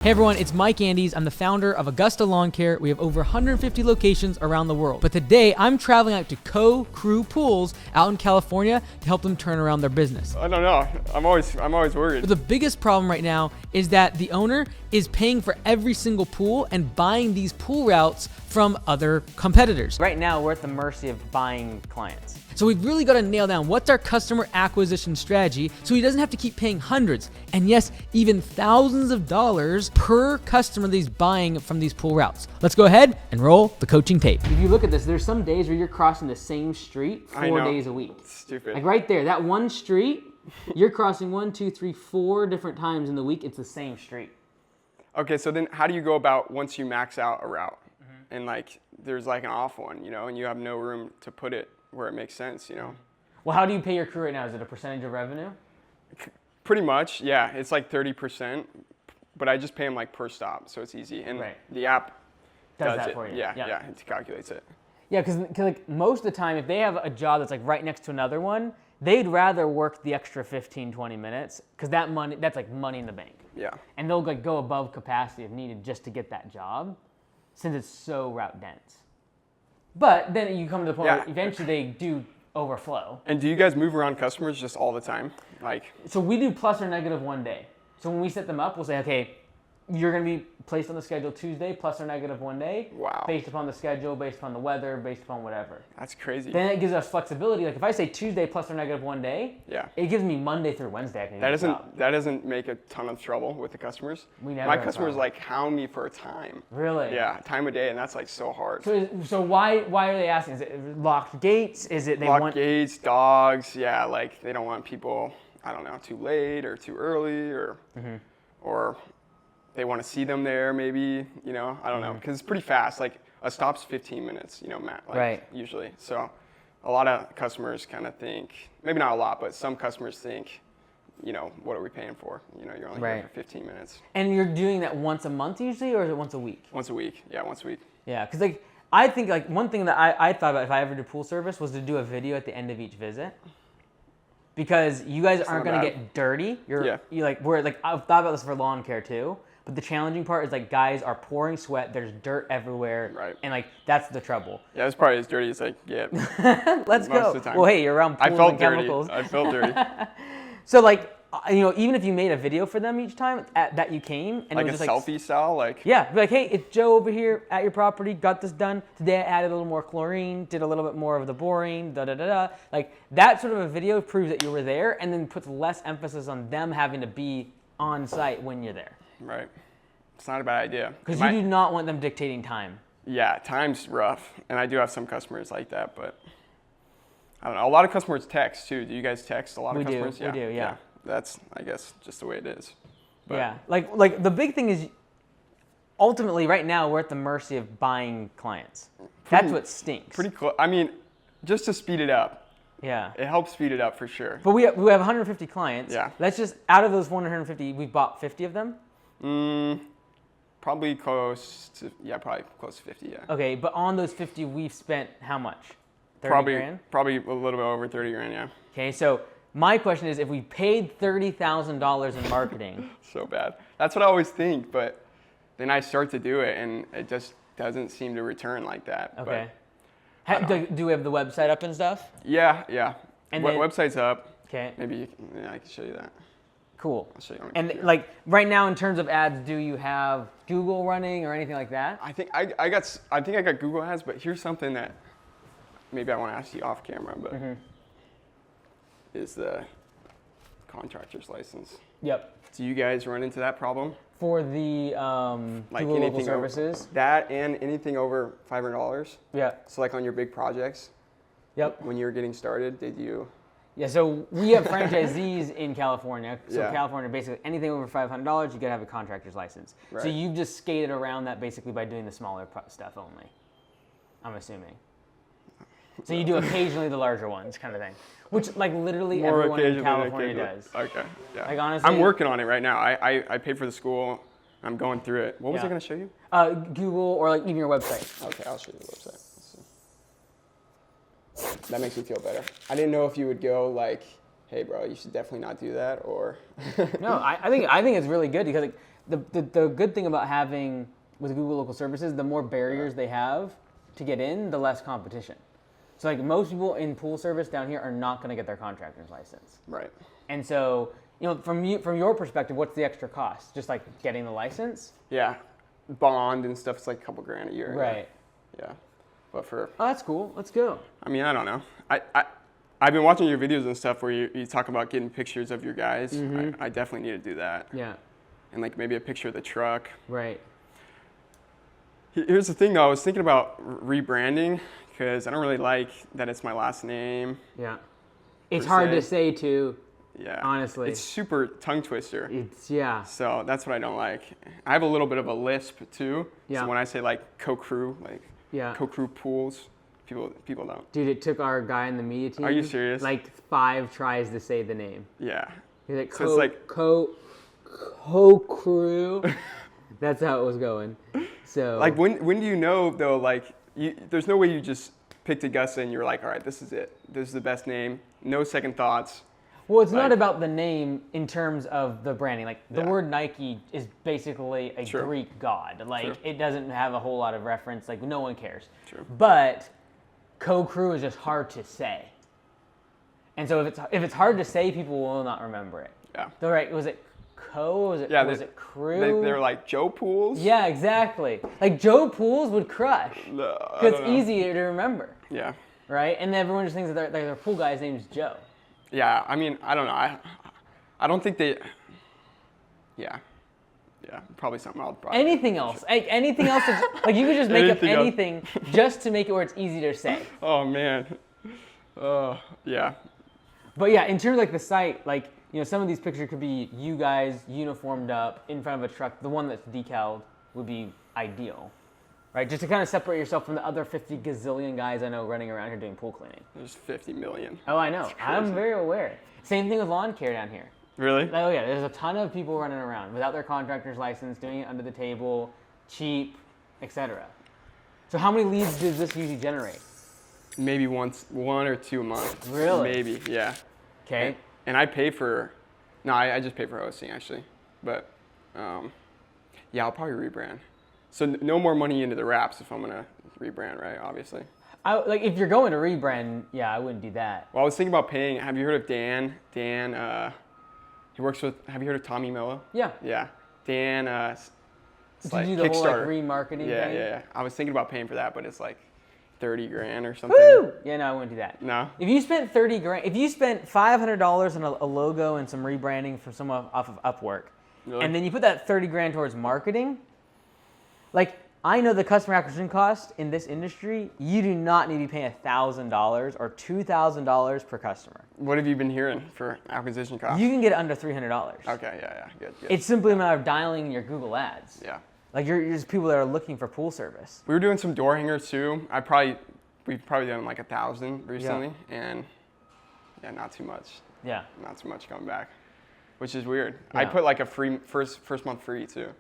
Hey everyone, it's Mike Andes. I'm the founder of Augusta Lawn Care. We have over 150 locations around the world. But today I'm traveling out to Co-Crew Pools out in California to help them turn around their business. I don't know. I'm always worried. But the biggest problem right now is that the owner is paying for every single pool and buying these pool routes from other competitors. Right now, we're at the mercy of buying clients. So we've really got to nail down what's our customer acquisition strategy so he doesn't have to keep paying hundreds and yes, even thousands of dollars per customer that he's buying from these pool routes. Let's go ahead and roll the coaching tape. If you look at this, there's some days where you're crossing the same street 4 days a week. It's stupid. Like right there, that one street, you're crossing 1, 2, 3, 4 different times in the week. It's the same street. Okay, so then how do you go about once you max out a route and like there's like an off one, you know, and you have no room to put it where it makes sense, you know? Well, how do you pay your crew right now? Is it a percentage of revenue? Pretty much, yeah. It's like 30%, but I just pay them like per stop, so it's easy. And the app does that it for you. Yeah, it calculates it. Yeah, because like most of the time, if they have a job that's like right next to another one, they'd rather work the extra 15, 20 minutes because that's like money in the bank. Yeah. And they'll like go above capacity if needed just to get that job since it's so route dense. But then you come to the point where eventually they do overflow. And do you guys move around customers just all the time? Like, so we do plus or negative 1 day. So when we set them up, we'll say, okay, you're going to be placed on the schedule Tuesday, plus or negative 1 day. Wow. Based upon the schedule, based upon the weather, based upon whatever. That's crazy. Then it gives us flexibility. Like if I say Tuesday plus or negative 1 day, it gives me Monday through Wednesday. I can that doesn't make a ton of trouble with the customers. My customers like hound me for a time. Really? Yeah, time of day, and that's like so hard. So why are they asking? Is it locked gates? Is it locked gates, dogs? Yeah, like they don't want people, I don't know, too late or too early, or they want to see them there maybe, you know, I don't know, because it's pretty fast. Like a stop's 15 minutes, you know, usually. So a lot of customers kind of think, maybe not a lot, but some customers think, you know, what are we paying for? You know, you're only here for 15 minutes. And you're doing that once a month usually, or is it once a week? Once a week, yeah, once a week. Yeah, because like I think like one thing that I thought about if I ever did pool service was to do a video at the end of each visit. Because you guys aren't gonna get dirty. I've thought about this for lawn care too. But the challenging part is like guys are pouring sweat. There's dirt everywhere, and like that's the trouble. Yeah, it's probably as dirty as I get. Let's go. Of the time. Well, hey, you're around pools and chemicals. I felt dirty. So like, you know, even if you made a video for them each time that you came, and like it was a just selfie style, like be like, hey, it's Joe over here at your property. Got this done today. I added a little more chlorine, did a little bit more of the boring, Like that sort of a video proves that you were there, and then puts less emphasis on them having to be on site when you're there. Right. It's not a bad idea. Because you do not want them dictating time. Yeah, time's rough. And I do have some customers like that, but I don't know. A lot of customers text too. Do you guys text a lot of customers? We do, yeah. That's, I guess, just the way it is. But yeah. Like the big thing is ultimately right now we're at the mercy of buying clients. That's what stinks. Pretty close. I mean, just to speed it up. Yeah. It helps speed it up for sure. But we have 150 clients. Yeah. Let's just, out of those 150, we've bought 50 of them? Probably close to 50, yeah. Okay, but on those 50, we've spent how much? 30 grand? Probably a little bit over 30 grand, yeah. Okay, so my question is, if we paid $30,000 in marketing. So bad. That's what I always think, but then I start to do it, and it just doesn't seem to return like that. Okay. Do we have the website up and stuff? Yeah. And website's up. Okay. Maybe I can show you that. Cool. I'll show you on and like right now, in terms of ads, do you have Google running or anything like that? I think I got Google ads, but here's something that maybe I want to ask you off camera, but is the contractor's license. Yep. Do you guys run into that problem? For the like Google local services? That and anything over $500? Yeah. So like on your big projects? Yep. When you were getting started, did you? Yeah, so we have franchisees in California. So California, basically anything over $500, you gotta have a contractor's license. Right. So you've just skated around that basically by doing the smaller stuff only, I'm assuming. So you do occasionally the larger ones kind of thing, which like literally More everyone in California does. Okay, yeah. Like honestly. I'm working on it right now. I paid for the school. I'm going through it. What was I gonna show you? Google or like even your website. Okay, I'll show you the website. That makes me feel better. I didn't know if you would go like, hey bro, you should definitely not do that, or No, I think it's really good because like, The good thing about having with Google Local Services, the more barriers they have to get in, the less competition. So like most people in pool service down here are not going to get their contractor's license. Right. And so, from your perspective, what's the extra cost? Just like getting the license? Yeah. Bond and stuff, it's like a couple grand a year. Right. Yeah. But for... Oh, that's cool. Let's go. I mean, I don't know. I've been watching your videos and stuff where you talk about getting pictures of your guys. I definitely need to do that. Yeah. And like maybe a picture of the truck. Right. Here's the thing though, I was thinking about rebranding because I don't really like that it's my last name. Yeah. It's hard to say too. Yeah. Honestly. It's super tongue twister. Yeah. So that's what I don't like. I have a little bit of a lisp too. Yeah. So when I say like co-crew, like co-crew pools, people don't. Dude, it took our guy in the media team. Are you serious? Like 5 tries to say the name. Yeah. He's like, so it's like co-crew. That's how it was going. So like when do you know though, like there's no way you just picked Augusta and you're like, all right, this is it. This is the best name. No second thoughts. Well, it's not about the name in terms of the branding. Like the word Nike is basically a Greek god. Like it doesn't have a whole lot of reference. Like no one cares. True. But co-crew is just hard to say. And so if it's hard to say, people will not remember it. Yeah. So right, was it was it it crew? They're like Joe Pools. Yeah, exactly. Like Joe Pools would crush because it's easier to remember. Yeah. Right, and everyone just thinks that their pool guy's name is Joe. Yeah, I mean, I don't know. I don't think they. Yeah, probably something else. Anything else? Like anything else? Like you could just make up anything just to make it where it's easy to say. Oh man. Yeah. But yeah, in terms of like the site, like some of these pictures could be you guys uniformed up in front of a truck. The one that's decaled would be ideal, right? Just to kind of separate yourself from the other 50 gazillion guys I know running around here doing pool cleaning. There's 50 million. Oh, I know. I'm very aware. Same thing with lawn care down here. Really? Oh yeah, there's a ton of people running around without their contractor's license, doing it under the table, cheap, etc. So how many leads does this usually generate? Maybe one or two a month. Really? Maybe, yeah. Okay. And I pay for, I just pay for hosting actually, but yeah, I'll probably rebrand. So no more money into the wraps if I'm gonna rebrand, right? Obviously. Like if you're going to rebrand, yeah, I wouldn't do that. Well, I was thinking about paying. Have you heard of Dan? Dan, he works with. Have you heard of Tommy Mello? Yeah. Yeah. Dan. Did you do the whole like remarketing thing? Yeah. I was thinking about paying for that, but it's like 30 grand or something. Woo! Yeah, no, I wouldn't do that. No. If you spent 30 grand, if you spent $500 on a logo and some rebranding from someone off of Upwork, really? And then you put that 30 grand towards marketing, like I know the customer acquisition cost in this industry, you do not need to be paying $1,000 or $2,000 per customer. What have you been hearing for acquisition costs? You can get it under $300. Okay, yeah, good. It's simply a matter of dialing in your Google ads. Yeah. Like you're just people that are looking for pool service. We were doing some door hangers too. We've probably done like 1,000 recently, and yeah, not too much. Yeah. Not too much coming back, which is weird. Yeah. I put like a free first month free too,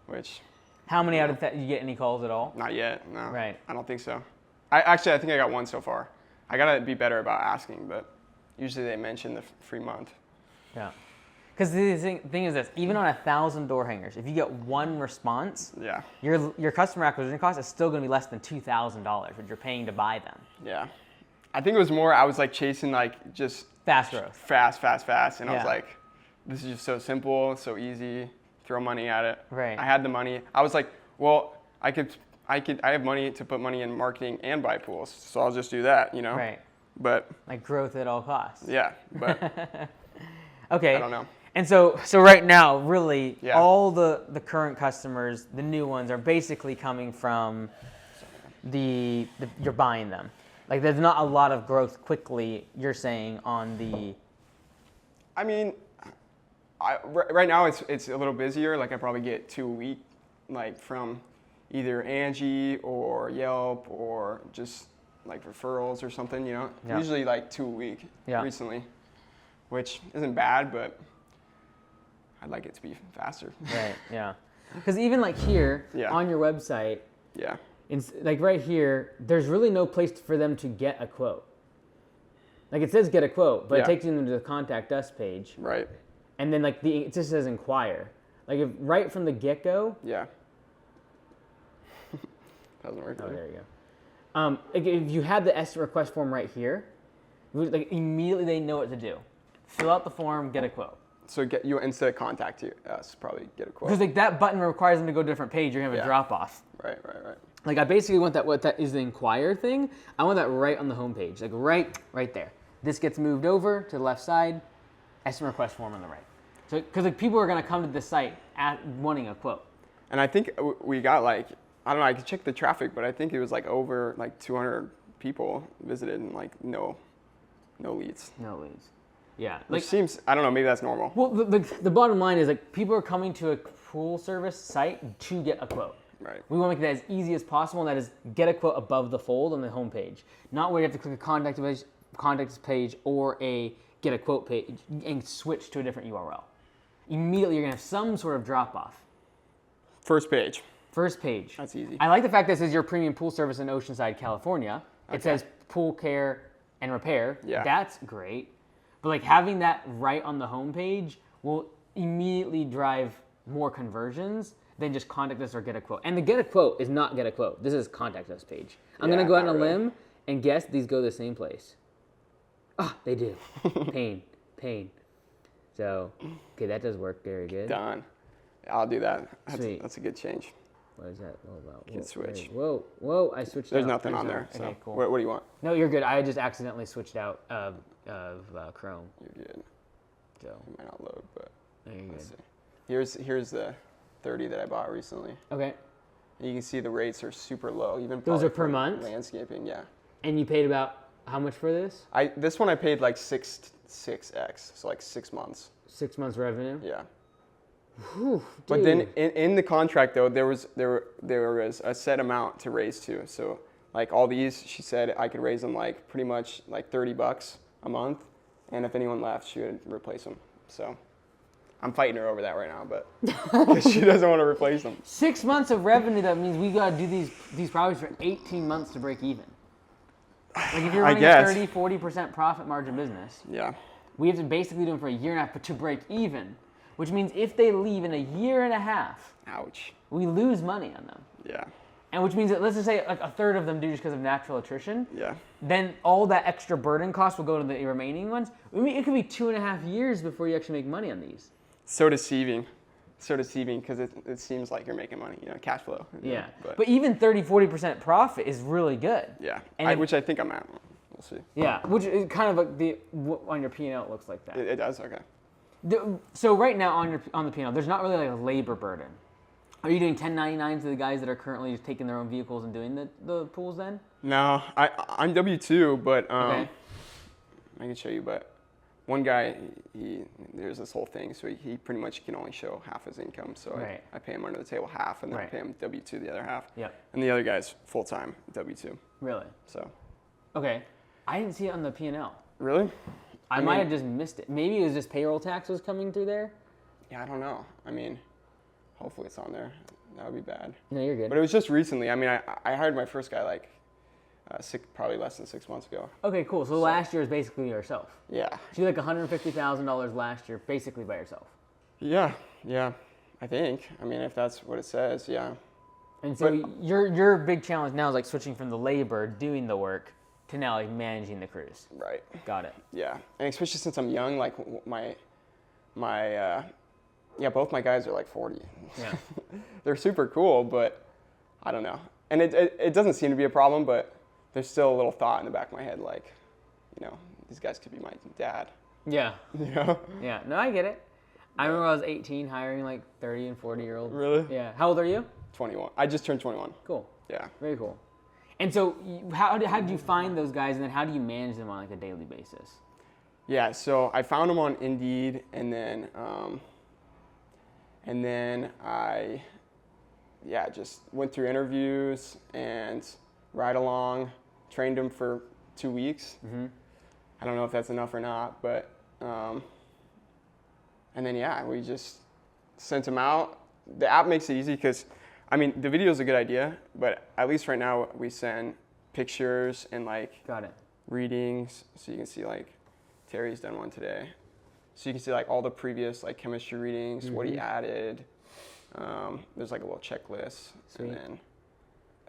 which. How many out of that, you get any calls at all? Not yet, no. Right. I don't think so. I think I got one so far. I gotta be better about asking, but usually they mention the free month. Yeah. Because the thing is this, even on 1,000 door hangers, if you get one response, yeah, your customer acquisition cost is still going to be less than $2,000, which you're paying to buy them. Yeah. I think it was more, I was like chasing like just fast growth. Fast. And I was like, this is just so simple, so easy. Throw money at it. Right. I had the money. I was like, well, I have money to put money in marketing and buy pools, so I'll just do that, Right. But like growth at all costs. Yeah, but okay. I don't know. And so right now, really, all the current customers, the new ones, are basically coming from you're buying them. Like there's not a lot of growth quickly, you're saying, on the. I mean. Right now it's a little busier. Like I probably get 2 a week, like from either Angie or Yelp or just like referrals or something. Yeah. Usually like 2 a week recently, which isn't bad, but I'd like it to be faster. Right. Yeah. Because even like here on your website, like right here, there's really no place for them to get a quote. Like it says get a quote, but it takes them to the contact us page. Right. And then like it just says inquire, Like if right from the get-go. Yeah. Doesn't work. Oh, there you go. If you had the estimate request form right here, like immediately they know what to do. Fill out the form, get a quote. So instead of contact us, probably get a quote. Because like that button requires them to go to a different page. You're gonna have a drop off. Right. Like I basically want what that is the inquire thing. I want that right on the home page, like right there. This gets moved over to the left side. Estimate request form on the right. So because like people are gonna come to this site wanting a quote. And I think we got like, I don't know, I could check the traffic, but I think it was like over like 200 people visited and like no leads. No leads. Yeah. Which seems, I don't know, maybe that's normal. Well, the bottom line is like people are coming to a pool service site to get a quote. Right. We want to make that as easy as possible, and that is get a quote above the fold on the home page. Not where you have to click a contact page or a get a quote page and switch to a different URL. Immediately you're going to have some sort of drop off. First page. First page. That's easy. I like the fact that it says your premium pool service in Oceanside, California. It says pool care and repair. Yeah. That's great. But like having that right on the home page will immediately drive more conversions than just contact us or get a quote. And the get a quote is not get a quote. This is contact us page. I'm going to go out on a limb and guess these go to the same place. Ah, they do. Pain. So, okay, that does work very good. Done. I'll do that. Sweet. That's a good change. What is that all about? You can switch. Whoa, I switched There's out. nothing on there. Okay, So cool. what do you want? No, you're good. I just accidentally switched out of Chrome. You're good. So, It might not load, but no, you're let's good. see. Here's the 30 that I bought recently. Okay. You can see the rates are super low. Even Those are probably per for month? Landscaping, yeah. And you paid about how much for this? This one I paid like 6x, so like 6 months. 6 months revenue? Yeah. Whew, But then dude. in the contract though, there was a set amount to raise to. So like all these, she said I could raise them like pretty much like $30 a month, and if anyone left, she would replace them. So I'm fighting her over that right now, but 'cause she doesn't want to replace them. 6 months of revenue, that means we gotta do these projects for 18 months to break even. Like if you're running a 30-40% profit margin business, Yeah. we have to basically do them for a year and a half to break even, which means if they leave in a year and a half, Ouch. we lose money on them. Yeah. And which means that let's just say like a third of them do just because of natural attrition. Yeah. Then all that extra burden cost will go to the remaining ones. I mean, it could be 2.5 years before you actually make money on these. So deceiving because it seems like you're making money, cash flow. Yeah. But even 30-40% profit is really good. Yeah. And Which I think I'm at. We'll see. Yeah, which is kind of like on your P&L it looks like that. It does. Okay. So right now on the P&L, there's not really like a labor burden. Are you doing 1099s to the guys that are currently just taking their own vehicles and doing the pools then? No, I'm W-2, but Okay. I can show you. But one guy, there's this whole thing, so he pretty much can only show half his income. So Right. I pay him under the table half, and then I Right. pay him W-2 the other half. Yep. And the other guy's full-time W-2. Really? So. Okay. I didn't see it on the P&L. Really? I might have just missed it. Maybe it was just payroll taxes coming through there. Yeah, I don't know. I mean, hopefully it's on there. That would be bad. No, you're good. But it was just recently. I mean, I hired my first guy like probably less than 6 months ago. Okay, cool. So last year is basically yourself. Yeah. So you did like $150,000 last year, basically by yourself. Yeah. I think. I mean, if that's what it says, yeah. And so your big challenge now is like switching from the labor, doing the work, to now like managing the crews. Right. Got it. Yeah, and especially since I'm young, like both my guys are like 40. Yeah. They're super cool, but I don't know. And it doesn't seem to be a problem, but there's still a little thought in the back of my head, like, these guys could be my dad. Yeah. Yeah. No, I get it. I remember I was 18 hiring like 30 and 40-year-olds. Really? Yeah. How old are you? 21. I just turned 21. Cool. Yeah. Very cool. And so how did you find those guys, and then how do you manage them on like a daily basis? Yeah, so I found them on Indeed, and then I just went through interviews and ride along, trained them for 2 weeks. Mm-hmm. I don't know if that's enough or not, but and then we just sent them out. The app makes it easy because, I mean, the video is a good idea, but at least right now we send pictures and like Got it. readings, so you can see like Terry's done one today, so you can see like all the previous like chemistry readings, what he added, There's like a little checklist, Sweet. and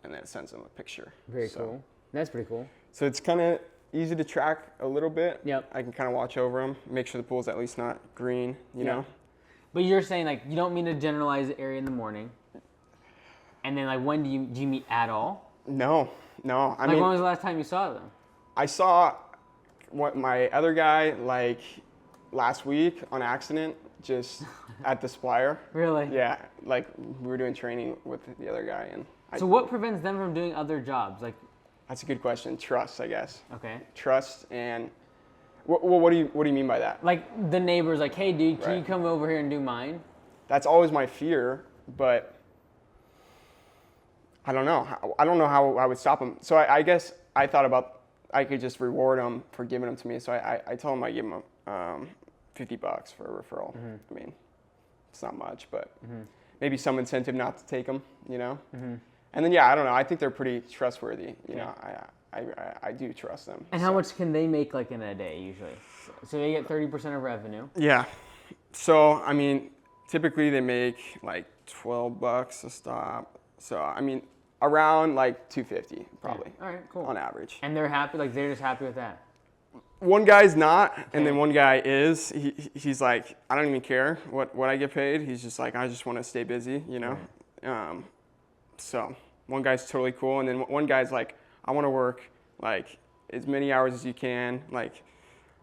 then it sends them a picture. Very cool. That's pretty cool. So it's kind of easy to track a little bit. Yep. I can kind of watch over them, make sure the pool's at least not green, you know? But you're saying, like, you don't mean to generalize the area in the morning. And then, like, when do you meet at all? No. I mean, mean, when was the last time you saw them? I saw my other guy, like, last week on accident, just at the supplier. Really? Yeah, like, we were doing training with the other guy. So what prevents them from doing other jobs? Like, that's a good question. Trust, I guess. Okay. Trust and what do you mean by that? Like the neighbor's like, hey, dude, can you come over here and do mine? That's always my fear, but I don't know. I don't know how I would stop them. So I guess I thought about I could just reward them for giving them to me. So I told them I give them $50 for a referral. I mean, it's not much, but maybe some incentive not to take them, you know? And then, I don't know. I think they're pretty trustworthy. You know, I do trust them. And how much can they make, like, in a day, usually? So they get 30% of revenue. Yeah. So, I mean, typically they make, like, $12 a stop. So, I mean, around, like, $250, probably. All right, cool. On average. And they're happy? Like, they're just happy with that? One guy's not, and then one guy is. He's like, I don't even care what I get paid. He's just like, I just want to stay busy, you know? So one guy's totally cool, and then one guy's like, I want to work like as many hours as you can. Like,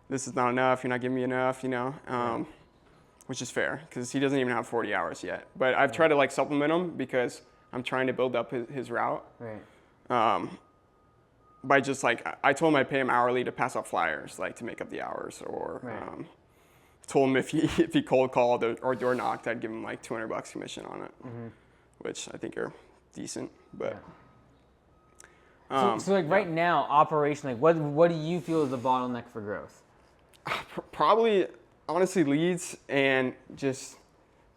this is not enough. You're not giving me enough, you know, which is fair because he doesn't even have 40 hours yet. But I've tried to like supplement him because I'm trying to build up his route. Right. By just like, I told him I'd pay him hourly to pass out flyers, like to make up the hours, or told him if he cold called or door knocked, I'd give him like $200 commission on it, which I think are decent, but. So like right now, operationally, what do you feel is the bottleneck for growth? Probably, honestly, leads and just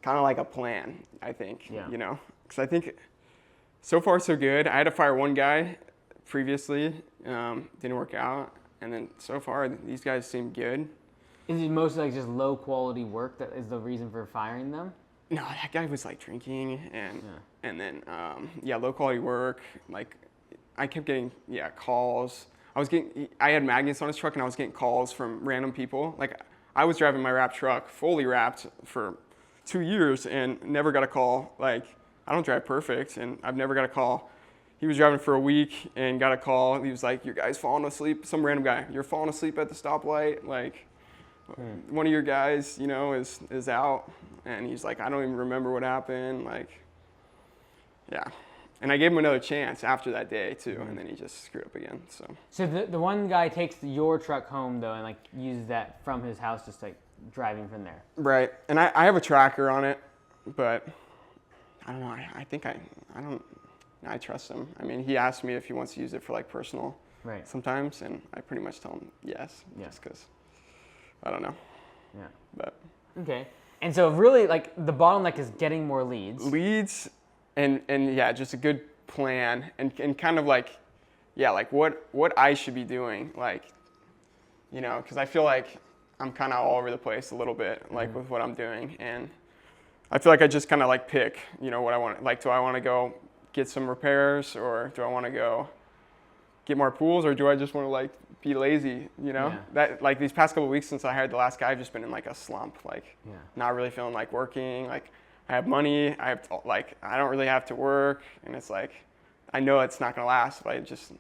kind of like a plan, I think, you know, because I think so far so good. I had to fire one guy previously, didn't work out, and then so far these guys seem good. Is it mostly like just low quality work that is the reason for firing them? No, that guy was like drinking and then low quality work. Like I kept getting calls. I had magnets on his truck and I was getting calls from random people. Like I was driving my wrapped truck fully wrapped for 2 years and never got a call. Like I don't drive perfect and I've never got a call. He was driving for a week and got a call. He was like, your guy's falling asleep. Some random guy, you're falling asleep at the stoplight. Like one of your guys, you know, is out. And he's like, I don't even remember what happened. Like, yeah. And I gave him another chance after that day too. And then he just screwed up again. So the one guy takes your truck home though and like uses that from his house, just like driving from there. Right. And I have a tracker on it, but I don't know. I trust him. I mean, he asked me if he wants to use it for like personal sometimes. And I pretty much tell him yes. Just because I don't know. Yeah. But. Okay. And so really like the bottleneck is getting more leads. Leads and just a good plan and kind of like, like what I should be doing. Like, you know, because I feel like I'm kind of all over the place a little bit, like with what I'm doing. And I feel like I just kind of like pick, you know, what I want. Like, do I want to go get some repairs or do I want to go get more pools or do I just want to like be lazy, you know? That like these past couple of weeks since I hired the last guy, I've just been in like a slump, like not really feeling like working. Like I have money, I don't really have to work, and it's like I know it's not gonna last if I just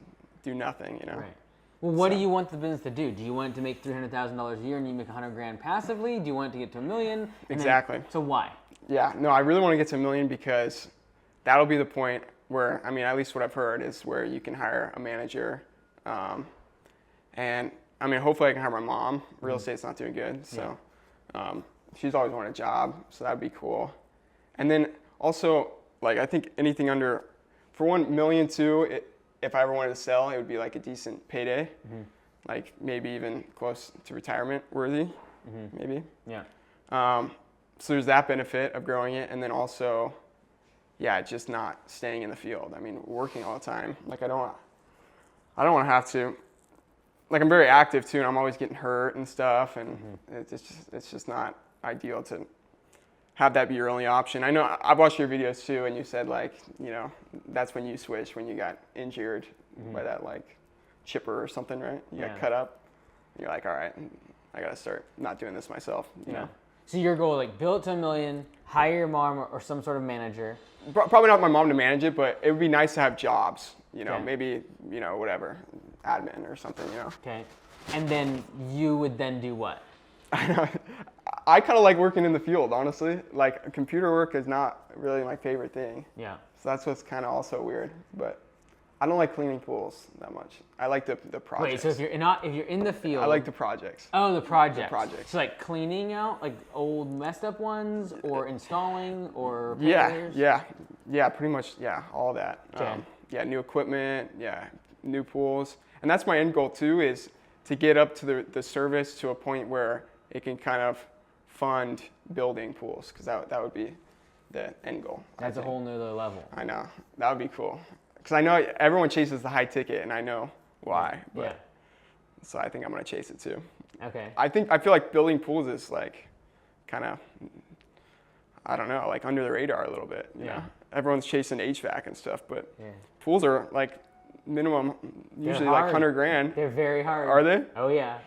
do nothing, you know? Right. Well, what do you want the business to do? Do you want it to make $300,000 a year and you make $100,000 passively? Do you want it to get to $1 million? Exactly. So why? Yeah, no, I really want to get to $1 million because that'll be the point where, I mean, at least what I've heard is where you can hire a manager. And I mean, hopefully I can hire my mom. Real estate's not doing good. So she's always wanted a job. So that'd be cool. And then also, like, I think anything under, for $1 million too, if I ever wanted to sell, it would be like a decent payday. Like maybe even close to retirement worthy, maybe. Yeah. So there's that benefit of growing it. And then also, just not staying in the field. I mean, working all the time. Like I don't want to have to. Like I'm very active too, and I'm always getting hurt and stuff, and it's just not ideal to have that be your only option. I know I've watched your videos too, and you said like, you know, that's when you switched when you got injured by that like chipper or something, right? You got cut up. And you're like, all right, I gotta start not doing this myself. You know? So your goal, like, build it to $1 million, hire your mom or some sort of manager. Probably not my mom to manage it, but it would be nice to have jobs. You know, maybe, you know, whatever, admin or something. You know. Okay. And then you would then do what? I kind of like working in the field, honestly. Like, computer work is not really my favorite thing. Yeah. So that's what's kind of also weird. But I don't like cleaning pools that much. I like the projects. Wait, so if you're in the field. I like the projects. Oh, the projects. The projects. So like cleaning out like old messed up ones, or installing, or yeah, pretty much, all that. Okay. New equipment, new pools, and that's my end goal too, is to get up to the service to a point where it can kind of fund building pools, because that would be the end goal. That's a whole nother level. I know, that would be cool, because I know everyone chases the high ticket, and I know why. But, so I think I'm gonna chase it too. Okay. I feel like building pools is like kind of, I don't know, like under the radar a little bit. You know? Everyone's chasing HVAC and stuff, but pools are like minimum, usually like 100 grand. They're very hard. Are they? Oh yeah.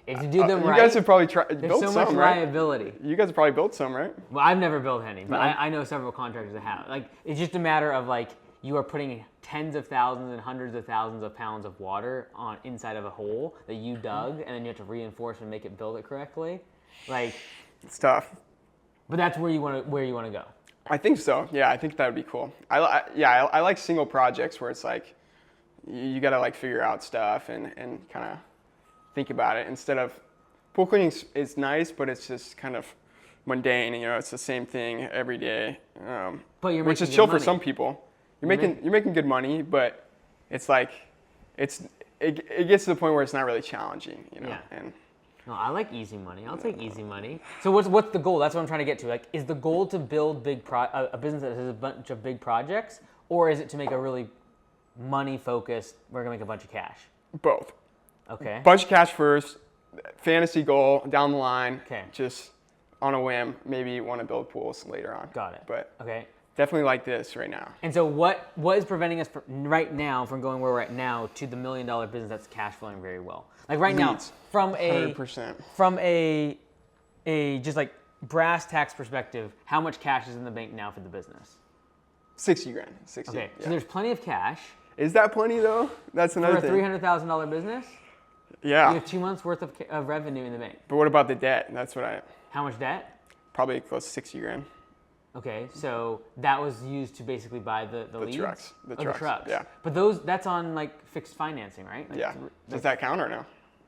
If you do them right. You guys have probably built there's so some, much right? liability. You guys have probably built some, right? Well, I've never built any, but I know several contractors that have. Like, it's just a matter of like, you are putting tens of thousands and hundreds of thousands of pounds of water on inside of a hole that you dug, and then you have to reinforce and make it build it correctly. Like, it's tough. But that's where you want to go. I think so. Yeah, I think that would be cool. I like single projects where it's like you got to like figure out stuff and kind of think about it, instead of pool cleaning is nice, but it's just kind of mundane. You know, it's the same thing every day. But you're which making is chill good for money. some people. You're making good money, but it's like it gets to the point where it's not really challenging. You know. Yeah. And no, I like easy money. I'll take easy money. So what's the goal? That's what I'm trying to get to. Like, is the goal to build a business that has a bunch of big projects, or is it to make a really money focused? We're gonna make a bunch of cash. both. Okay. Bunch of cash first, fantasy goal down the line. Okay. Just on a whim, maybe want to build pools later on. Got it. But okay. definitely like this right now. And so what is preventing us right now from going where we're at now to the $1 million business that's cash flowing very well? Like right now, from 100%. a just like brass tacks perspective, how much cash is in the bank now for the business? 60 grand. 60. Okay, yeah. so there's plenty of cash. Is that plenty though? That's another thing. For a $300,000 business, Yeah. you have 2 months worth of revenue in the bank. But what about the debt? That's what How much debt? probably close to 60 grand. Okay, so that was used to basically buy the leads? trucks. The Oh, trucks, the trucks. yeah. But that's on like fixed financing, right? Like, Yeah. Does that count or no?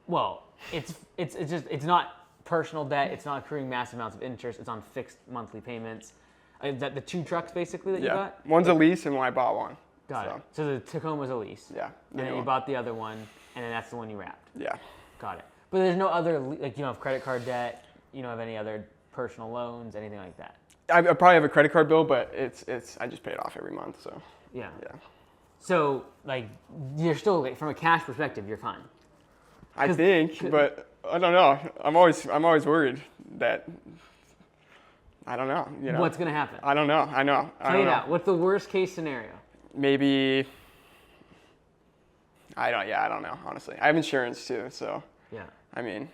Well, it's not personal debt. It's not accruing massive amounts of interest. It's on fixed monthly payments. That the 2 trucks basically that you got? One's a lease and one I bought one. Got it. So the Tacoma's a lease. Yeah. And then you bought the other one, and then that's the one you wrapped. Yeah. Got it. But there's no other, like, you don't have credit card debt. You don't have any other personal loans, anything like that. I probably have a credit card bill, but it's I just pay it off every month. So. Yeah. Yeah. So like you're still, like, from a cash perspective, you're fine. I think, but I don't know. I'm always worried that I don't know. You know. What's gonna happen? I don't know. I know. Play it out. What's the worst case scenario? Maybe. I don't know. Honestly, I have insurance too, so. Yeah. I mean,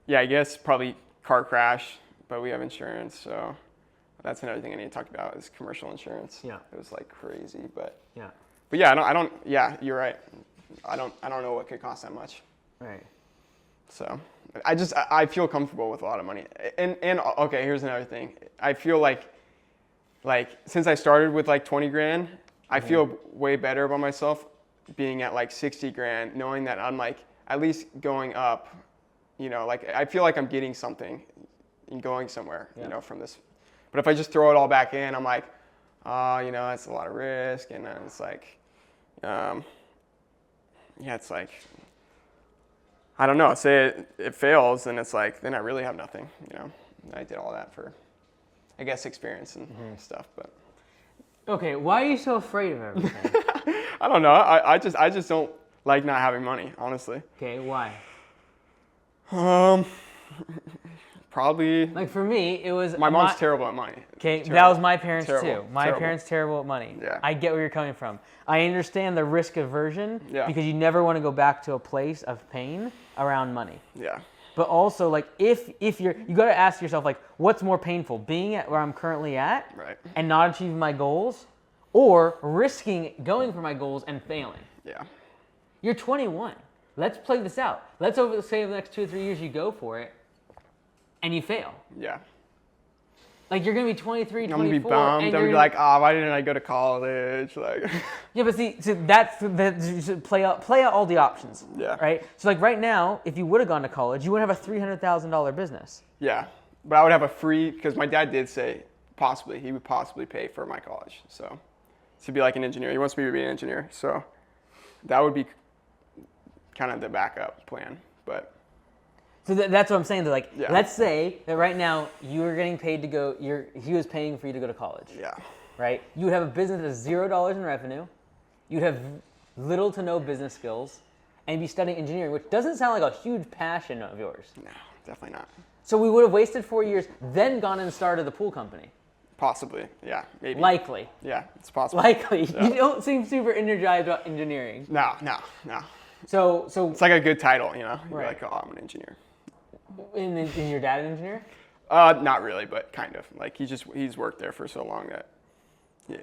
yeah, I guess probably car crash, but we have insurance, so that's another thing I need to talk about is commercial insurance. Yeah. It was like crazy, but. Yeah. But yeah, I don't. Yeah, you're right. I don't know what could cost that much. Right. So I feel comfortable with a lot of money. And okay, here's another thing. I feel like since I started with like 20 grand, I feel way better about myself being at like 60 grand, knowing that I'm like at least going up, you know, like I feel like I'm getting something and going somewhere, you know, from this. But if I just throw it all back in, I'm like, you know, that's a lot of risk. And then it's like, yeah, it's like, I don't know, say it fails, and it's like, then I really have nothing, you know. I did all that for, I guess, experience and stuff, but. Okay, why are you so afraid of everything? I don't know, I just don't like not having money, honestly. Okay, why? Probably Probably. Like for me, it was My mom's terrible at money. Okay, Terrible. that was my parents Terrible. too. My parents terrible at money. Yeah. I get where you're coming from. I understand the risk aversion because you never want to go back to a place of pain around money. Yeah. But also, like, if you got to ask yourself, like, what's more painful, being at where I'm currently at and not achieving my goals, or risking going for my goals and failing? Yeah. You're 21. Let's play this out. Let's say the next 2 or 3 years you go for it and you fail. Yeah. Like, you're going to be 23, 24. I'm going to be bummed. I'm going to be like, why didn't I go to college? Like. Yeah, but see, so that's you should play out all the options. Yeah. Right? So, like, right now, if you would have gone to college, you would have a $300,000 business. Yeah. But I would have a free, because my dad did say he would possibly pay for my college. So, to be like an engineer. He wants me to be an engineer. So, that would be kind of the backup plan. But. So that's what I'm saying. Like, let's say that right now you were getting paid to go. He was paying for you to go to college. Yeah. Right. You would have a business that's $0 in revenue. You'd have little to no business skills, and be studying engineering, which doesn't sound like a huge passion of yours. No, definitely not. So we would have wasted 4 years, then gone and started the pool company. Possibly. Yeah. Maybe. Likely. Yeah, it's possible. Likely. Yeah. You don't seem super energized about engineering. No. So it's like a good title, you know. You're Right. like, I'm an engineer. Is your dad an engineer? Not really, but kind of. Like he's worked there for so long that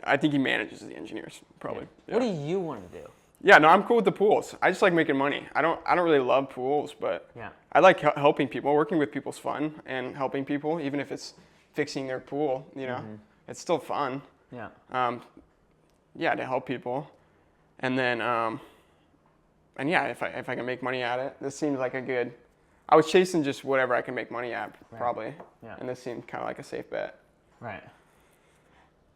I think he manages the engineers probably. Yeah. What do you want to do? Yeah, no, I'm cool with the pools. I just like making money. I don't really love pools, but I like helping people. Working with people's fun, and helping people, even if it's fixing their pool, you know, it's still fun. Yeah. To help people, and then if I can make money at it, this seems like a good. I was chasing just whatever I can make money at, probably. Yeah. And this seemed kind of like a safe bet. Right.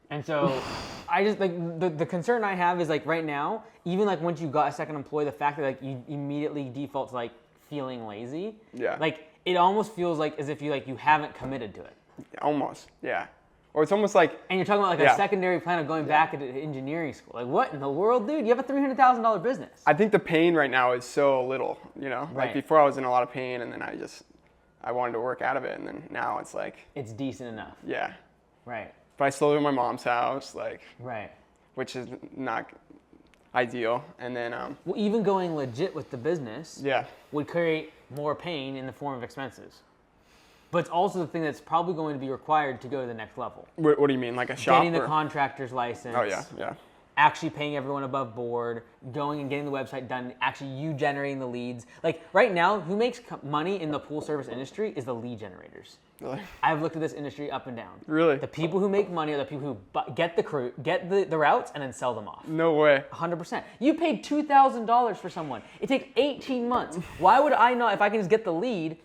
And so I just like the concern I have is like right now, even like once you got a second employee, the fact that like you immediately default to like feeling lazy. Yeah. Like it almost feels like as if you haven't committed to it. Almost. Yeah. Or it's almost like. And you're talking about like a secondary plan of going back into engineering school. Like what in the world, dude? You have a $300,000 business. I think the pain right now is so little, you know. Right. Like before I was in a lot of pain, and then I wanted to work out of it, and then now it's like. It's decent enough. Yeah. Right. But I still live in my mom's house, like. Right. Which is not ideal, and then. Well, even going legit with the business. Yeah. Would create more pain in the form of expenses. But it's also the thing that's probably going to be required to go to the next level. What do you mean, like a shop? Getting the contractor's license. Oh, yeah. Actually paying everyone above board, going and getting the website done, actually you generating the leads. Like right now, who makes money in the pool service industry is the lead generators. Really? I've looked at this industry up and down. Really? The people who make money are the people who get the crew, get the routes, and then sell them off. No way. 100%. You paid $2,000 for someone. It takes 18 months. Why would I not, if I can just get the lead,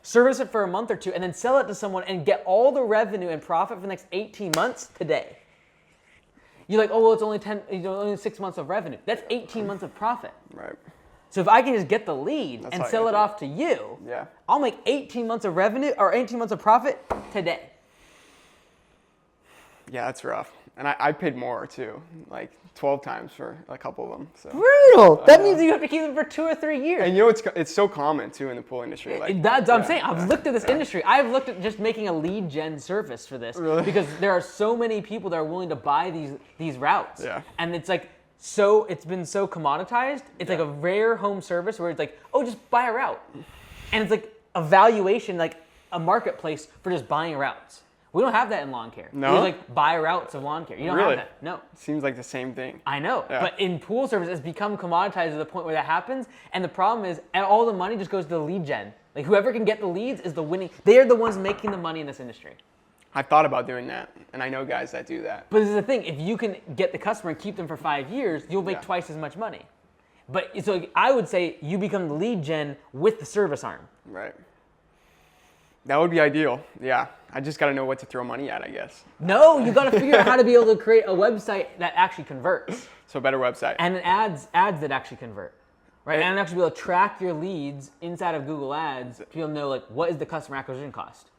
service it for a month or two, and then sell it to someone and get all the revenue and profit for the next 18 months today? You're like, oh, well, it's only 6 months of revenue. That's 18 months of profit. Right. So if I can just get the lead and sell it off to you, I'll make 18 months of revenue or 18 months of profit today. Yeah, that's rough. And I paid more too, like 12 times for a couple of them. So. Brutal. That means you have to keep them for 2 or 3 years. And you know, it's so common too in the pool industry. Like, that's what I'm saying. I've looked at this industry. I've looked at just making a lead gen service for this because there are so many people that are willing to buy these routes. Yeah. And it's like it's been so commoditized. It's like a rare home service where it's like, oh, just buy a route. And it's like a valuation, like a marketplace for just buying routes. We don't have that in lawn care. No? There's like buy routes of lawn care. You don't have that. No. Seems like the same thing. I know. Yeah. But in pool service, it's become commoditized to the point where that happens. And the problem is, and all the money just goes to the lead gen. Like whoever can get the leads is the winning. They're the ones making the money in this industry. I thought about doing that, and I know guys that do that. But this is the thing. If you can get the customer and keep them for 5 years, you'll make twice as much money. But so I would say you become the lead gen with the service arm. Right. That would be ideal. Yeah. I just got to know what to throw money at, I guess. No, you got to figure out how to be able to create a website that actually converts. So a better website. And ads that actually convert. Right? And actually be able to track your leads inside of Google Ads to be able to know like what is the customer acquisition cost.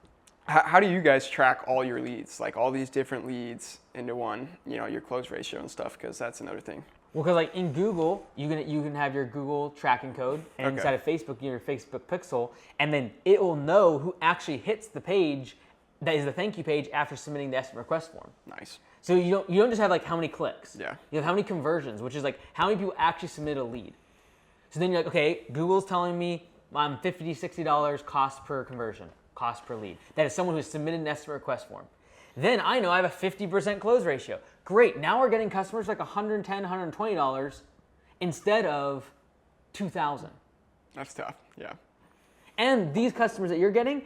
How do you guys track all your leads, like all these different leads into one, your close ratio and stuff? Because that's another thing. Well, because like in Google, you can have your Google tracking code, and inside of Facebook, your Facebook pixel, and then it will know who actually hits the page that is the thank you page after submitting the estimate request form. Nice. So you don't just have like how many clicks. Yeah. You have how many conversions, which is like how many people actually submit a lead. So then you're like, okay, Google's telling me I'm $50 to $60 cost per conversion, cost per lead. That is someone who has submitted an estimate request form. Then I know I have a 50% close ratio. Great, now we're getting customers like $110, $120 instead of $2,000. That's tough, yeah. And these customers that you're getting,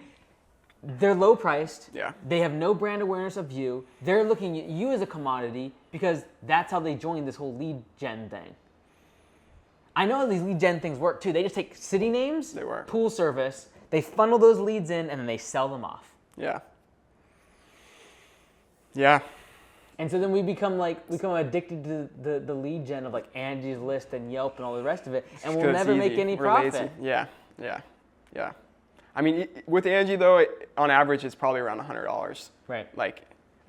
they're low priced. Yeah. They have no brand awareness of you. They're looking at you as a commodity because that's how they joined this whole lead gen thing. I know how these lead gen things work too. They just take city names, pool service, they funnel those leads in, and then they sell them off. Yeah. Yeah. And so then we become addicted to the lead gen of like Angie's List and Yelp and all the rest of it, and we'll never make any profit. Yeah. I mean, with Angie though, on average, it's probably around $100. Right. Like,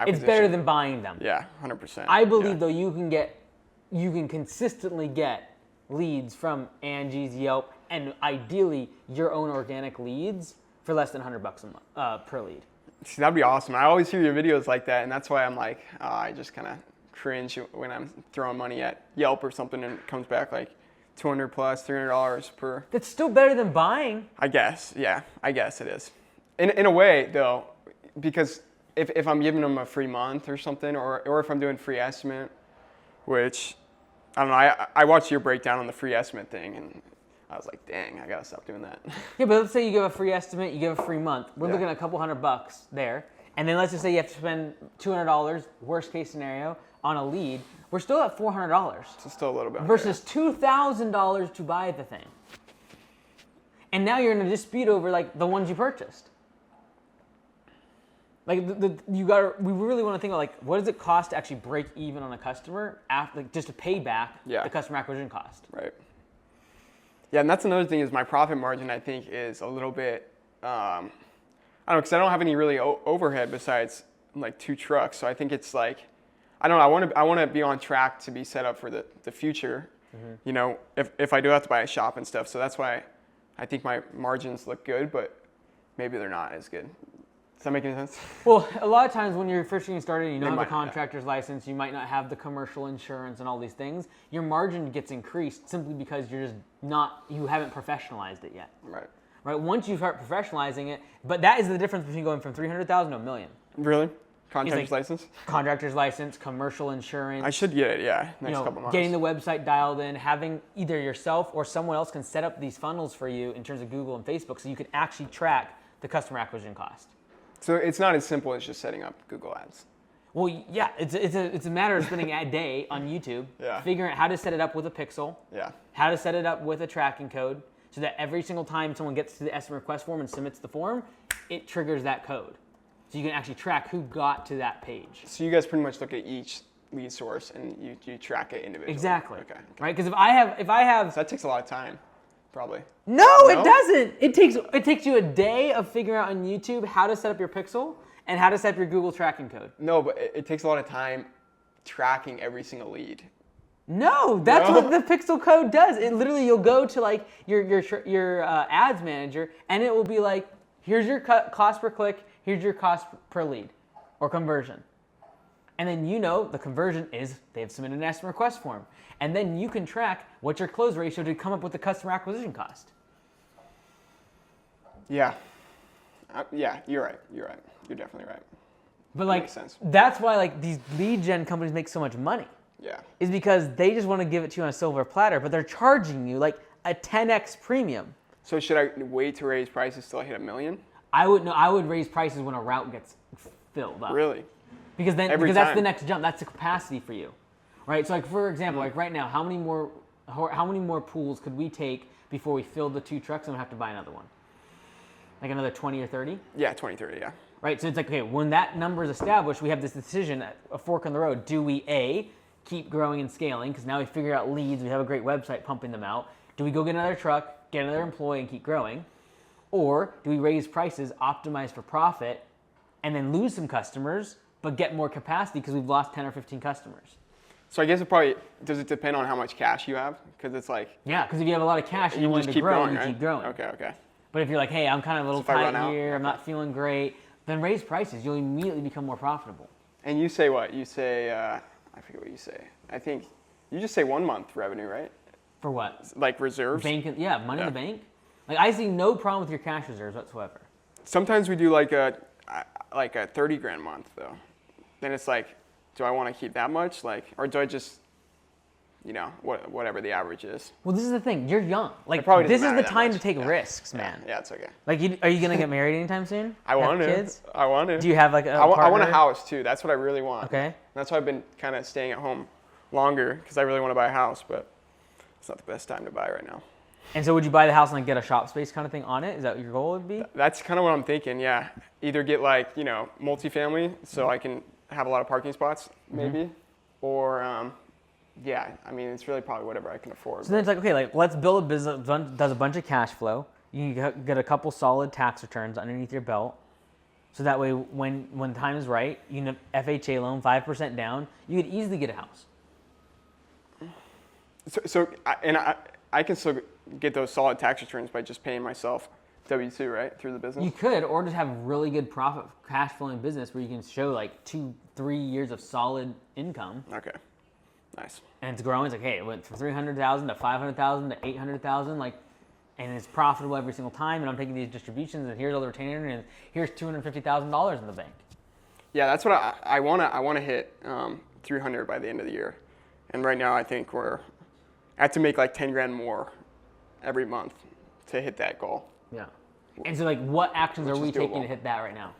it's better than buying them. Yeah, 100%. I believe though you can consistently get leads from Angie's, Yelp, and ideally your own organic leads for less than $100 a month per lead. See, that'd be awesome. I always hear your videos like that, and that's why I'm like, I just kind of cringe when I'm throwing money at Yelp or something and it comes back like $200 plus, $300 per. That's still better than buying. I guess, yeah. I guess it is. In a way, though, because if I'm giving them a free month or something, or if I'm doing free estimate, which, I don't know, I watched your breakdown on the free estimate thing, and I was like, dang, I gotta stop doing that. Yeah, but let's say you give a free estimate, you give a free month. We're looking at a couple $100 there. And then let's just say you have to spend $200, worst case scenario, on a lead. We're still at $400. So still a little bit. Versus $2,000 to buy the thing. And now you're in a dispute over like the ones you purchased. Like we really want to think about like what does it cost to actually break even on a customer after just to pay back the customer acquisition cost. Right. Yeah, and that's another thing is my profit margin, I think, is a little bit, I don't know, because I don't have any really overhead besides like 2 trucks. So I think it's like, I don't know, I want to be on track to be set up for the future, if I do have to buy a shop and stuff. So that's why I think my margins look good, but maybe they're not as good. Does that make any sense? Well, a lot of times when you're first getting started, you don't have a contractor's license, you might not have the commercial insurance and all these things, your margin gets increased simply because you haven't professionalized it yet. Right? Once you start professionalizing it, but that is the difference between going from $300,000 to $1 million. Really? Contractor's license? Contractor's license, commercial insurance. I should get it, next couple months. Getting the website dialed in, having either yourself or someone else can set up these funnels for you in terms of Google and Facebook so you can actually track the customer acquisition cost. So it's not as simple as just setting up Google Ads. Well, yeah, it's a matter of spending a day on YouTube, figuring out how to set it up with a pixel, how to set it up with a tracking code, so that every single time someone gets to the estimate request form and submits the form, it triggers that code. So you can actually track who got to that page. So you guys pretty much look at each lead source and you track it individually. Exactly. Okay. Right? Because if I have, so that takes a lot of time. Probably. No, it doesn't. It takes you a day of figuring out on YouTube how to set up your pixel and how to set up your Google tracking code. No, but it takes a lot of time tracking every single lead. No, that's what the pixel code does. It literally, you'll go to like your ads manager and it will be like, here's your cost per click, here's your cost per lead or conversion. And then the conversion is they've submitted an estimate request form. And then you can track what's your close ratio to come up with the customer acquisition cost. Yeah. You're right. You're definitely right. But like, makes sense. That's why like these lead gen companies make so much money. Yeah. Is because they just want to give it to you on a silver platter, but they're charging you like a 10x premium. So should I wait to raise prices till I hit $1 million? I would raise prices when a route gets filled up. Really? Because that's the next jump. That's the capacity for you, right? So like for example, like right now, how many more pools could we take before we fill the 2 trucks and we have to buy another one? Like another 20 or 30? Yeah, 20, 30, yeah. Right. So it's like, okay, when that number is established, we have this decision, a fork in the road. Do we keep growing and scaling because now we figure out leads, we have a great website pumping them out? Do we go get another truck, get another employee, and keep growing? Or do we raise prices, optimize for profit, and then lose some customers, but get more capacity because we've lost 10 or 15 customers. So I guess does it depend on how much cash you have? Because it's like... Yeah, because if you have a lot of cash and you want to grow, you keep growing. Okay. But if you're like, hey, I'm kind of a little tight here, I'm not feeling great, then raise prices. You'll immediately become more profitable. And you say what? You say, I forget what you say. I think you just say 1 month revenue, right? For what? Like reserves? Money in the bank. Like I see no problem with your cash reserves whatsoever. Sometimes we do like a 30 grand month though. Then it's like, do I want to keep that much? Like, or do I just, whatever the average is? Well, this is the thing. You're young. Like, this is the time to take risks, man. Yeah, it's okay. Like, are you gonna get married anytime soon? I want to. Kids? I want to. Do you have like a I want a house too. That's what I really want. Okay. That's why I've been kind of staying at home longer because I really want to buy a house, but it's not the best time to buy right now. And so would you buy the house and like get a shop space kind of thing on it? Is that what your goal would be? That's kind of what I'm thinking, yeah. Either get like, multifamily so I can have a lot of parking spots maybe, or it's really probably whatever I can afford. So then it's like, okay, like let's build a business that does a bunch of cash flow. You can get a couple solid tax returns underneath your belt. So that way when the time is right, you can have FHA loan, 5% down, you could easily get a house. So I can still get those solid tax returns by just paying myself W-2, right, through the business? You could, or just have really good profit cash flowing business where you can show like 2-3 years of solid income. Okay, nice. And it's growing. It's like, hey, it went from 300,000 to 500,000 to 800,000, like, and it's profitable every single time. And I'm taking these distributions, and here's all the retainer, and here's $250,000 in the bank. Yeah, that's what I want to hit 300 by the end of the year. And right now, I think I have to make like 10 grand more every month to hit that goal. Yeah. And so, like, what actions are we taking to hit that right now?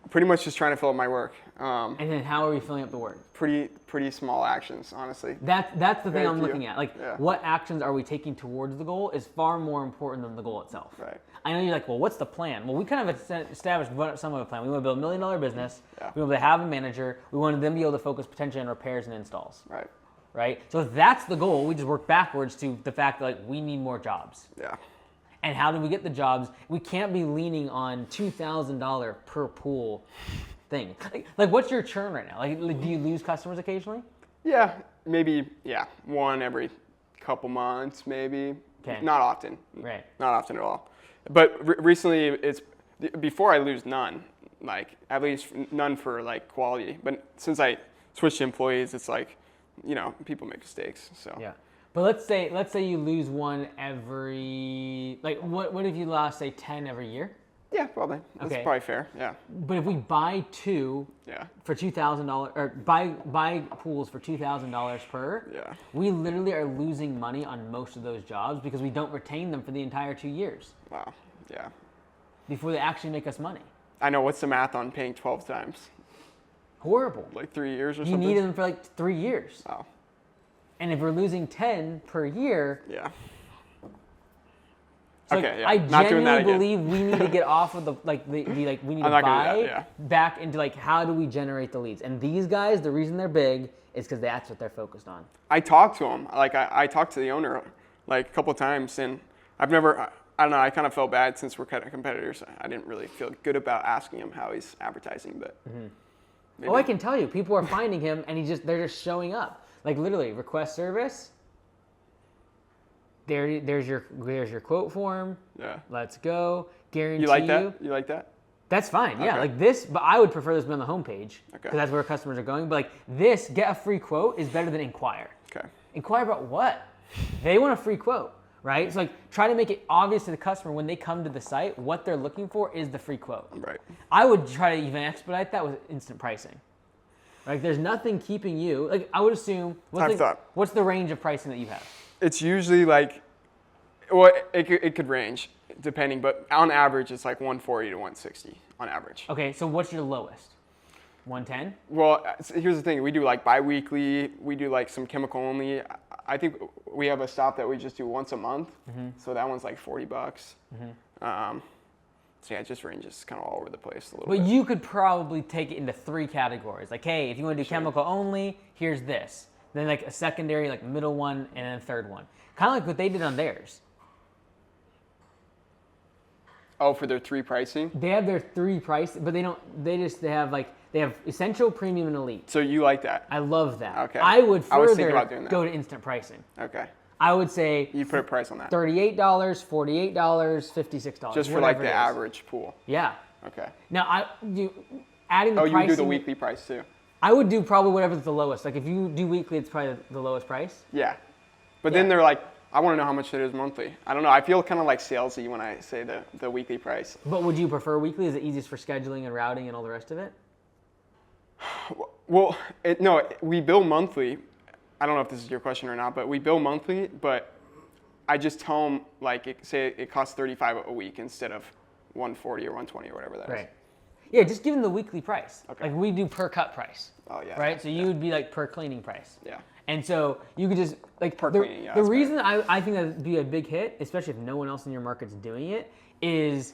Pretty much just trying to fill up my work. And then how are we filling up the work? Pretty small actions, honestly. That's the thing I'm looking at. Like, what actions are we taking towards the goal is far more important than the goal itself. Right. I know you're like, well, what's the plan? Well, we kind of established some of a plan. We want to build $1 million business. Yeah. We want to have a manager. We want them to be able to focus potentially on repairs and installs. Right. Right? So if that's the goal, we just work backwards to the fact that, like, we need more jobs. Yeah. And how do we get the jobs? We can't be leaning on $2,000 per pool thing. Like, what's your churn right now? Like, do you lose customers occasionally? Yeah, maybe, one every couple months, maybe. Okay. Not often. Right. Not often at all. But recently, before I lose none, like, at least none for, like, quality. But since I switched to employees, it's like, people make mistakes, so. Yeah. But let's say you lose one every, like, what if you lost, say, 10 every year? Yeah, probably. That's probably fair, yeah. But if we buy two for $2,000, or buy pools for $2,000 per, we literally are losing money on most of those jobs because we don't retain them for the entire 2 years. Wow, yeah. Before they actually make us money. I know, what's the math on paying 12 times? Horrible. Like 3 years or you something? You need them for like 3 years. Oh. And if we're losing 10 per year. Yeah. So okay, yeah. I Not genuinely believe we need to get off of we need to buy back into like, how do we generate the leads? And these guys, the reason they're big is because that's what they're focused on. I talked to him. Like, I talked to the owner like a couple of times, and I don't know, I kind of felt bad since we're kind of competitors. I didn't really feel good about asking him how he's advertising, but. Oh, I can tell you, people are finding him, and they're just showing up. Like, literally, request service. There's your quote form. Yeah. Let's go. Guarantee you. Like that? You like that? That's fine. Yeah, like this, but I would prefer this be on the homepage because that's where customers are going. But like this, get a free quote is better than inquire. Okay. Inquire about what? They want a free quote, right? So like try to make it obvious to the customer when they come to the site what they're looking for is the free quote. Right. I would try to even expedite that with instant pricing. Like, there's nothing keeping you. Like, I would assume. What's the range of pricing that you have? It's usually like, well, it could range depending, but on average, it's like 140 to 160 on average. Okay, so what's your lowest? 110? Well, here's the thing. We do like bi-weekly. We do like some chemical only. I think we have a stop that we just do once a month. So that one's like $40. So yeah, it just ranges kind of all over the place a little bit. But you could probably take it into 3 categories. Like, hey, if you want to do chemical only, here's this. Then like a secondary, like middle one, and then a third one. Kind of like what they did on theirs. Oh, for their 3 pricing? They have their 3 price, but they have Essential, Premium, and Elite. So you like that? I love that. Okay. I would I was thinking further about doing that. go to instant pricing. Okay. I would say You put a price on that. $38, $48, $56. Just for like the average pool. Yeah. Okay. Now adding the Oh, pricing. you do the weekly price too? I would do probably whatever's the lowest. Like if you do weekly, it's probably the lowest price. Yeah. But then they're like, I want to know how much it is monthly. I don't know. I feel kind of like salesy when I say the weekly price. But would you prefer weekly? Is it easiest for scheduling and routing and all the rest of it? Well, no, we bill monthly. I don't know if this is your question or not, but we bill monthly, but I just tell them, like, say it costs $35 a week instead of $140 or $120 or whatever that is. Right. Yeah, just give them the weekly price. Okay. Like we do per cut price. Oh, yeah. Right? So you would be like per cleaning price. Yeah. And so you could just, like, Per cleaning, yeah, the that's reason I think that would be a big hit, especially if no one else in your market's doing it, is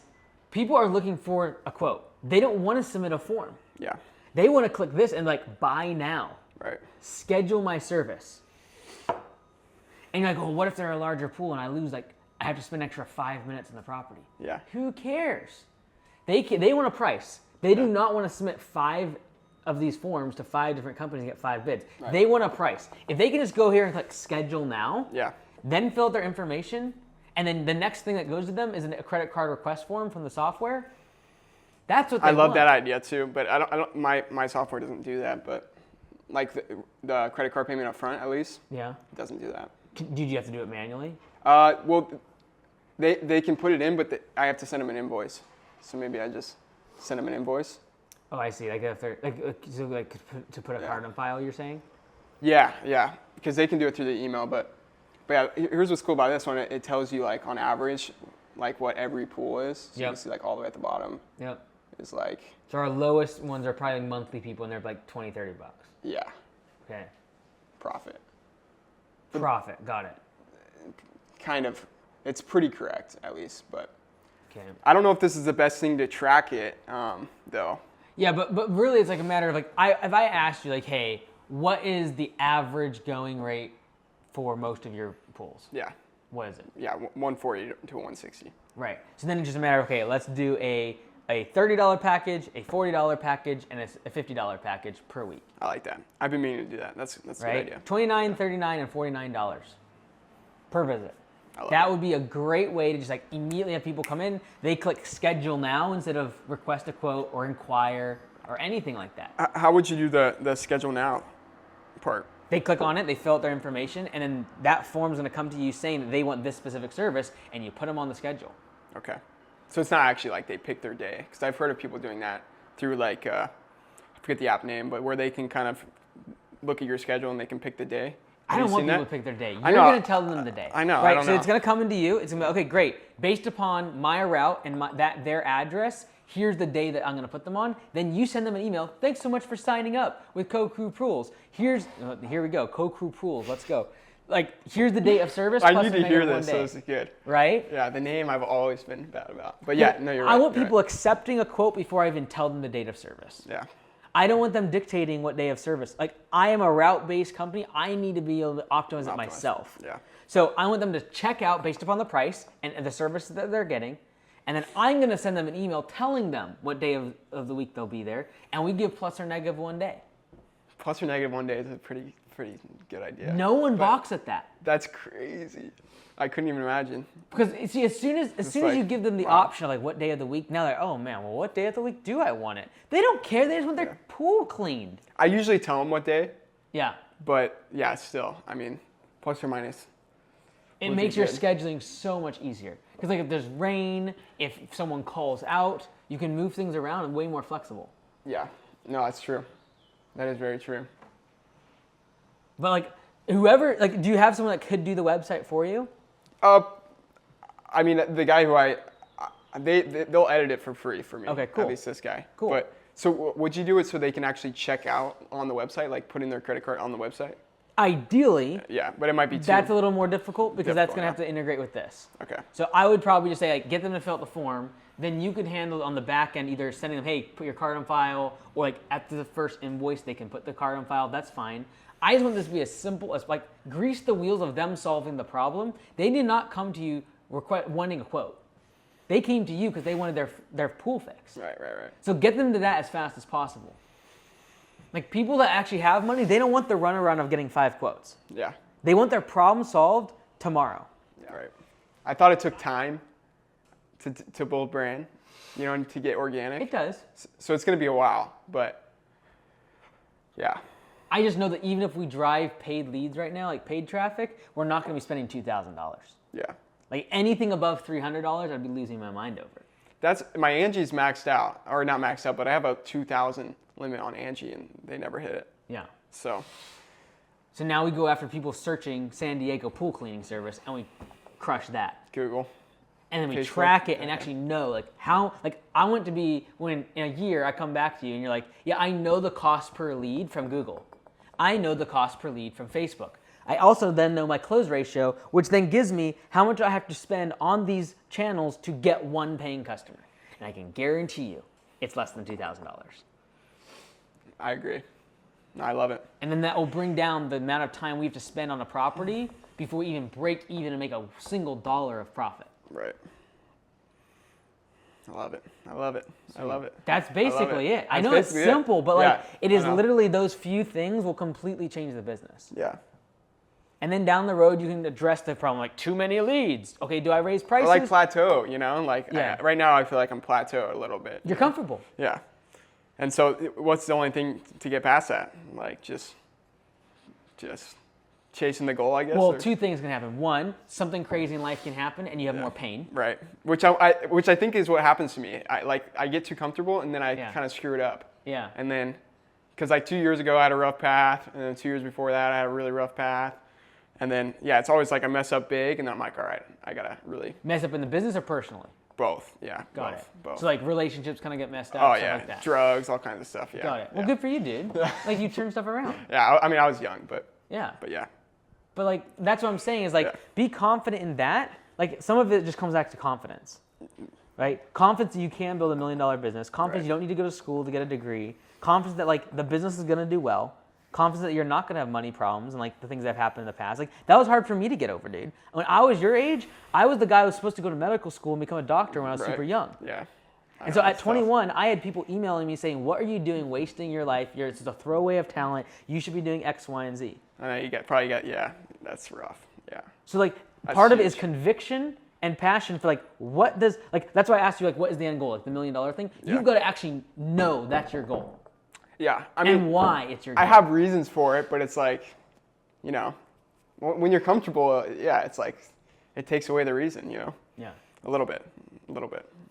people are looking for a quote. They don't want to submit a form. Yeah. They want to click this and like, buy now. Right. Schedule my service. And you're like, well, what if they're a larger pool and I have to spend an extra 5 minutes on the property? Yeah. Who cares? They want a price. They do not want to submit 5 of these forms to 5 different companies and get 5 bids. Right. They want a price. If they can just go here and click schedule now, Yeah. then fill out their information, and then the next thing that goes to them is a credit card request form from the software. That's what they want. I love that idea too, but I don't. My software doesn't do that. But like the credit card payment up front, at least, Yeah. it doesn't do that. Did you have to do it manually? Well, they can put it in, but I have to send them an invoice. So maybe I just send them an invoice. Oh, I see. Like if they're to put a card on file, you're saying? Yeah, because they can do it through the email. But yeah, here's what's cool about this one. It tells you like on average, like what every pool is. So you can see like all the way at the bottom. Yep. Is like. So our lowest ones are probably monthly people, and they're like $20, $30. Yeah. Okay. Profit. Profit. Got it. Kind of. It's pretty correct, at least, but. Okay. I don't know if this is the best thing to track it, though. Yeah, but really it's like a matter of like, if I asked you like, hey, what is the average going rate for most of your pools? Yeah. What is it? Yeah, 140 to 160. Right. So then it's just a matter of, okay, let's do a $30 package, a $40 package, and a $50 package per week. I like that. I've been meaning to do that. That's a good idea. $29, $39, and $49 per visit. That would be a great way to just like immediately have people come in. They click schedule now instead of request a quote or inquire or anything like that. How would you do the schedule now part? They click on it, they fill out their information, and then that form's going to come to you saying that they want this specific service, and you put them on the schedule. Okay. So it's not actually like they pick their day, because I've heard of people doing that through like, I forget the app name, but where they can kind of look at your schedule and they can pick the day. I don't want people to pick their day. You're going to tell them the day. I know. Right? I don't know. So it's going to come into you. It's going to be, okay, great. Based upon my route and their address, here's the day that I'm going to put them on. Then you send them an email. Thanks so much for signing up with Co-Crew Pools. Here we go. Co-Crew Pools. Let's go. Like, here's the date of service. I need to hear this, so this is good. Right? Yeah, the name I've always been bad about. But yeah, no, you're right. I want people accepting a quote before I even tell them the date of service. Yeah. I don't want them dictating what day of service. Like, I am a route-based company. I need to be able to optimize it myself. Yeah. So I want them to check out based upon the price and the service that they're getting. And then I'm going to send them an email telling them what day of the week they'll be there. And we give plus or negative 1 day. Plus or negative 1 day is a pretty good idea. No one balks at that. That's crazy. I couldn't even imagine. Because see, as soon as you give them the option of like what day of the week, now they're, oh man, well, what day of the week do I want it? They don't care. They just want their pool cleaned. I usually tell them what day. Yeah. But yeah, still, I mean, plus or minus. It makes your scheduling so much easier. Because like if there's rain, if someone calls out, you can move things around and way more flexible. Yeah. No, that's true. That is very true. But like whoever, like, do you have someone that could do the website for you? I mean, the guy who they'll edit it for free for me. Okay, cool. At least this guy. Cool. But so would you do it so they can actually check out on the website, like put in their credit card on the website? Ideally. Yeah, but it might be too. That's a little more difficult because that's going to have to integrate with this. Okay. So I would probably just say, like, get them to fill out the form. Then you could handle on the back end either sending them, hey, put your card on file, or like after the first invoice, they can put the card on file. That's fine. I just want this to be as simple as like grease the wheels of them solving the problem. They did not come to you wanting a quote. They came to you because they wanted their pool fixed. Right. So get them to that as fast as possible. Like people that actually have money, they don't want the runaround of getting 5 quotes. Yeah. They want their problem solved tomorrow. Yeah, right. I thought it took time to build brand, you know, and to get organic. It does. So it's going to be a while, but yeah. I just know that even if we drive paid leads right now, like paid traffic, we're not going to be spending $2,000. Yeah. Like anything above $300, I'd be losing my mind over. That's my Angie's maxed out, or not maxed out, but I have a 2,000 limit on Angie, and they never hit it. Yeah. So now we go after people searching San Diego pool cleaning service, and we crush that. Google. And then we Facebook. track it and actually know like how, like I want to be, when in a year I come back to you and you're like, yeah, I know the cost per lead from Google. I know the cost per lead from Facebook. I also then know my close ratio, which then gives me how much I have to spend on these channels to get one paying customer. And I can guarantee you it's less than $2,000. I agree. I love it. And then that will bring down the amount of time we have to spend on a property before we even break even and make a single dollar of profit. Right. I love it. I love it. I love it. That's basically it. I know it's basically simple, but Yeah, like it is I know. literally those few things will completely change the business. Yeah. And then down the road, you can address the problem like too many leads. Okay, do I raise Or prices? like plateau, you know? Like Yeah. right now I feel like I'm plateaued a little bit. You're comfortable. Yeah. And so what's the only thing to get past that? Like just chasing the goal, I guess. Well, or? 2 things can happen. 1, something crazy in life can happen and you have more pain. Right. Which I think is what happens to me. I get too comfortable and then I kind of screw it up. Yeah. And then, because like 2 years ago I had a rough path, and then 2 years before that I had a really rough path. And then, yeah, it's always like I mess up big, and then I'm like, all right, I gotta really. Mess up in the business or personally? Both, yeah. Got it. Both. So like relationships kind of get messed up. Oh stuff yeah, like that. drugs, all kinds of stuff. Yeah. Got it. Well, yeah. good for you, dude. Like you turn stuff around. Yeah, I mean, I was young, but Yeah. yeah. But like that's what I'm saying is like be confident in that. Like some of it just comes back to confidence, right? Confidence that you can build $1 million business. Confidence you don't need to go to school to get a degree. Confidence that like the business is gonna do well. Confidence that you're not gonna have money problems and like the things that have happened in the past. Like that was hard for me to get over, dude. When I was your age, I was the guy who was supposed to go to medical school and become a doctor when I was super young. Yeah. And so at 21, I had people emailing me saying, "What are you doing, wasting your life? It's just a throwaway of talent. You should be doing X, Y, and Z." I know probably got yeah. That's rough. Yeah. So like part of it is conviction and passion for like what does like that's why I asked you like what is the end goal, like the $1 million thing. You've got to actually know that's your goal. Yeah, I mean, and why it's your goal. I have reasons for it, but it's like, you know, when you're comfortable, yeah, it's like it takes away the reason, you know. Yeah. A little bit.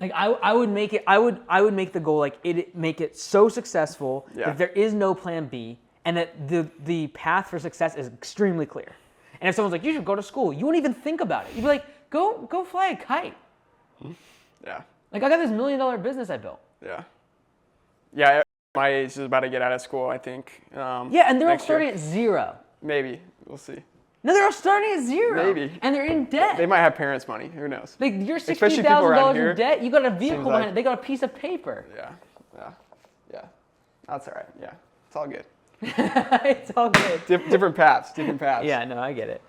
Like I would make it. I would make the goal like make it so successful that there is no plan B, and that the path for success is extremely clear. And if someone's like, you should go to school, you won't even think about it. You'd be like, go fly a kite. Yeah. Like I got this $1 million business I built. Yeah. Yeah. My age is about to get out of school, I think. Yeah, and they're all starting at 0. Maybe. We'll see. No, they're all starting at 0. Maybe. And they're in debt. They might have parents' money. Who knows? Like you're $60,000 in debt. You got a vehicle behind it. They got a piece of paper. Yeah. That's all right. Yeah. It's all good. It's all good. Different paths. Yeah, no, I get it.